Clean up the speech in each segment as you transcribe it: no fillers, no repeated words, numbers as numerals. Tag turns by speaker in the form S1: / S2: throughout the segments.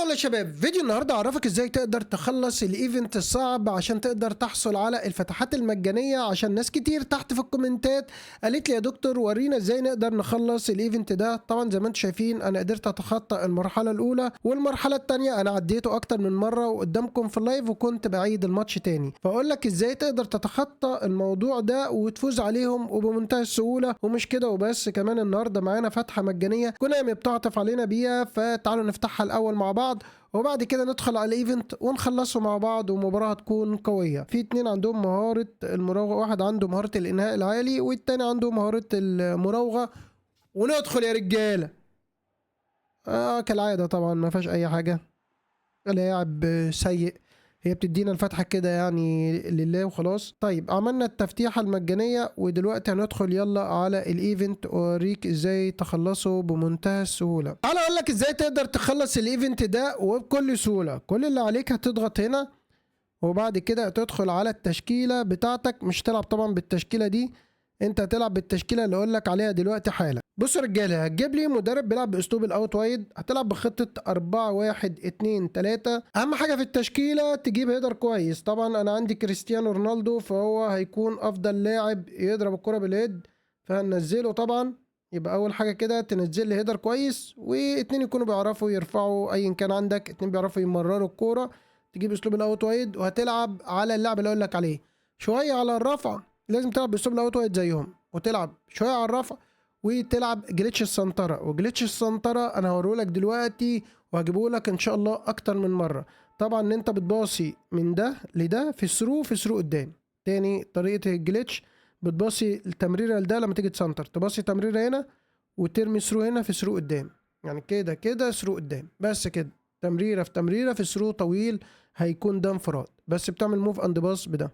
S1: هلا شباب، فيديو النهارده اعرفك ازاي تقدر تخلص الايفنت الصعب عشان تقدر تحصل على الفتحات المجانيه. عشان ناس كتير تحت في الكومنتات قالت لي يا دكتور ورينا ازاي نقدر نخلص الايفنت ده. طبعا زي ما انتم شايفين انا قدرت اتخطى المرحله الاولى، والمرحله الثانيه انا عديته اكتر من مره وقدامكم في اللايف وكنت بعيد الماتش تاني. فاقول لك ازاي تقدر تتخطى الموضوع ده وتفوز عليهم وبمنتهى السهوله. ومش كده وبس، كمان النهارده معانا فتحه مجانيه كونامي بتعطف علينا بيها، فتعالوا نفتحها الاول مع بعض وبعد كده ندخل على الايفنت ونخلصه مع بعض، ومباراة هتكون قوية. في اتنين عندهم مهارة المراوغة، واحد عنده مهارة الانهاء العالي والتاني عنده مهارة المراوغة. وندخل يا رجالة. كالعادة طبعا ما فيهاش اي حاجة، لاعب سيء، هي بتدينا الفتحة كده يعني لله وخلاص. طيب عملنا التفتيحة المجانية ودلوقتي هندخل يلا على الايفنت واوريك ازاي تخلصه بمنتهى السهولة. تعالى اقول لك ازاي تقدر تخلص الايفنت ده وبكل سهولة. كل اللي عليك هتضغط هنا وبعد كده هتدخل على التشكيلة بتاعتك. مش تلعب طبعا بالتشكيلة دي، انت هتلعب بالتشكيله اللي اقول لك عليها دلوقتي حالا. بصوا يا رجاله، هتجيب لي مدرب بيلعب باسلوب الاوت وايد، هتلعب بخطه 4 1 2 3. اهم حاجه في التشكيله تجيب هيدر كويس. طبعا انا عندي كريستيانو رونالدو فهو هيكون افضل لاعب يضرب الكره بالهيد، فهننزله طبعا. يبقى اول حاجه كده تنزل لي هيدر كويس، واتنين يكونوا بيعرفوا يرفعوا، ايا كان عندك اتنين بيعرفوا يمرروا الكوره. تجيب اسلوب الاوت وايد وهتلعب على اللعب اللي اقول لك عليه. شويه على الرفع لازم تلعب باسلوب الاوت وايد زيهم، وتلعب شويه على الرفع وتلعب جليتش السنتره. وجليتش السنتره انا هوريهولك دلوقتي وهجيبهولك ان شاء الله اكتر من مره. طبعا ان انت بتباصي من ده لده في الثرو قدام. تاني طريقه الجليتش، بتباصي التمريره لده لما تيجي تسنتر، تباصي تمريره هنا وترمي ثرو هنا في ثرو قدام. يعني كده كده ثرو قدام، بس كده تمريره في تمريره في ثرو طويل، هيكون ده انفراد. بس بتعمل موف اند باص بده،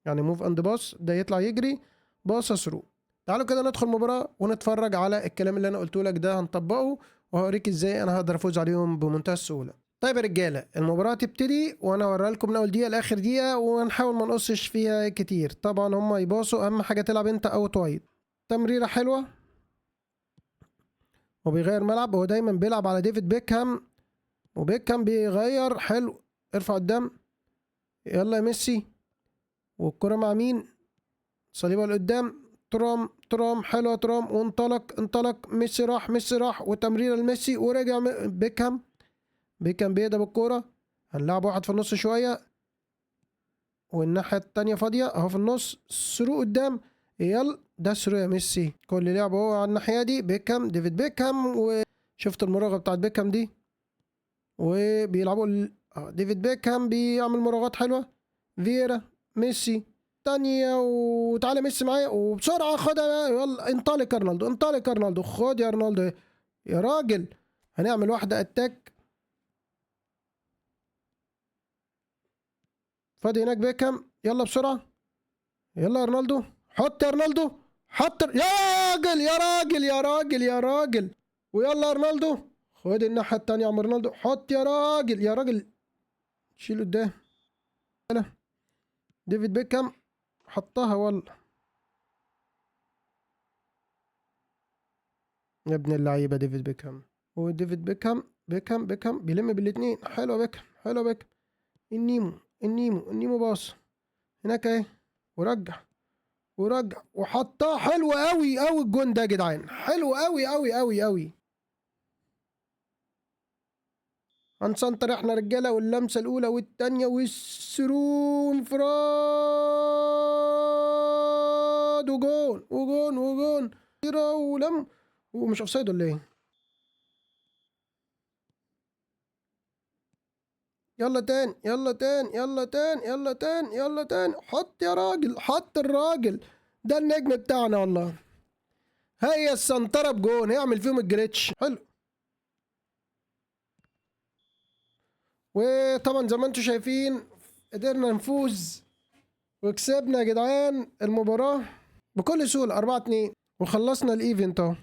S1: يعني موف اند باص ده يطلع يجري باص ثرو. تعالوا كده ندخل مباراة ونتفرج على الكلام اللي انا قلته لك ده، هنطبقه وهوريك ازاي انا هقدر افوز عليهم بمنتهى السهولة. طيب يا رجالة، المباراة تبتدي وانا هوريها لكم من اول دقيقة لاخر دقيقة ونحاول ما نقصش فيها كتير. طبعا هم يباصوا، اهم حاجة تلعب انت اوت وايد. تمريرة حلوة وبيغير ملعب، هو دايما بيلعب على ديفيد بيكهام وبيكهام بيغير حلو. ارفع قدام، يلا يا ميسي. والكرة مع مين؟ صليبة لقدام، ترام حلوة ترام، وانطلق ميسي راح وتمريرة لميسي ورجع بيكهام بيهدى بالكورة. هنلعب واحد في النص شوية والناحية التانية فاضية اهو في النص، ثرو قدام. يلا ده ثرو يا ميسي. كل لعبه هو على الناحية دي بيكهام، ديفيد بيكهام. وشفت المراوغة بتاعت بيكهام دي، وبيلعبوا ديفيد بيكهام بيعمل مراوغات حلوة. فييرا، ميسي تانية، وتعالى ميسي معايا وبسرعة خدها. يلا انطلق يا رونالدو، انطلق يا رونالدو، خد يا رونالدو يا راجل. هنعمل واحدة اتاك، فاضي هناك بيكهام، يلا بسرعة، يلا يا رونالدو، حط يا رونالدو، حط يا راجل يا راجل يا راجل يا راجل. ويلا يا رونالدو، خد الناحية التانية يا عم رونالدو، حط يا راجل يا راجل. شيل قدام. ديفيد بيكهام حطها والله يا ابن اللعيبه. ديفيد بيكهام وديفيد بيكهام بيلم بالاثنين. حلو بيكهام، حلو بيكهام. النيمو باص هناك اهي، ورجع وحطها. حلو قوي قوي الجون ده يا جدعان، حلو قوي قوي قوي قوي. هنسنتر احنا رجاله، واللمسه الاولى والثانيه والثرو انفراد وجون ولم. ومش اوفسايد ولا ايه؟ يلا تاني يلا تاني. حط يا راجل، حط الراجل ده النجم بتاعنا والله. هي السنترة بجون، هيعمل فيهم الجريتش حلو. وطبعا زي ما انتم شايفين قدرنا نفوز وكسبنا يا جدعان المباراة بكل سهولة 4-2 وخلصنا الايفنت اهو.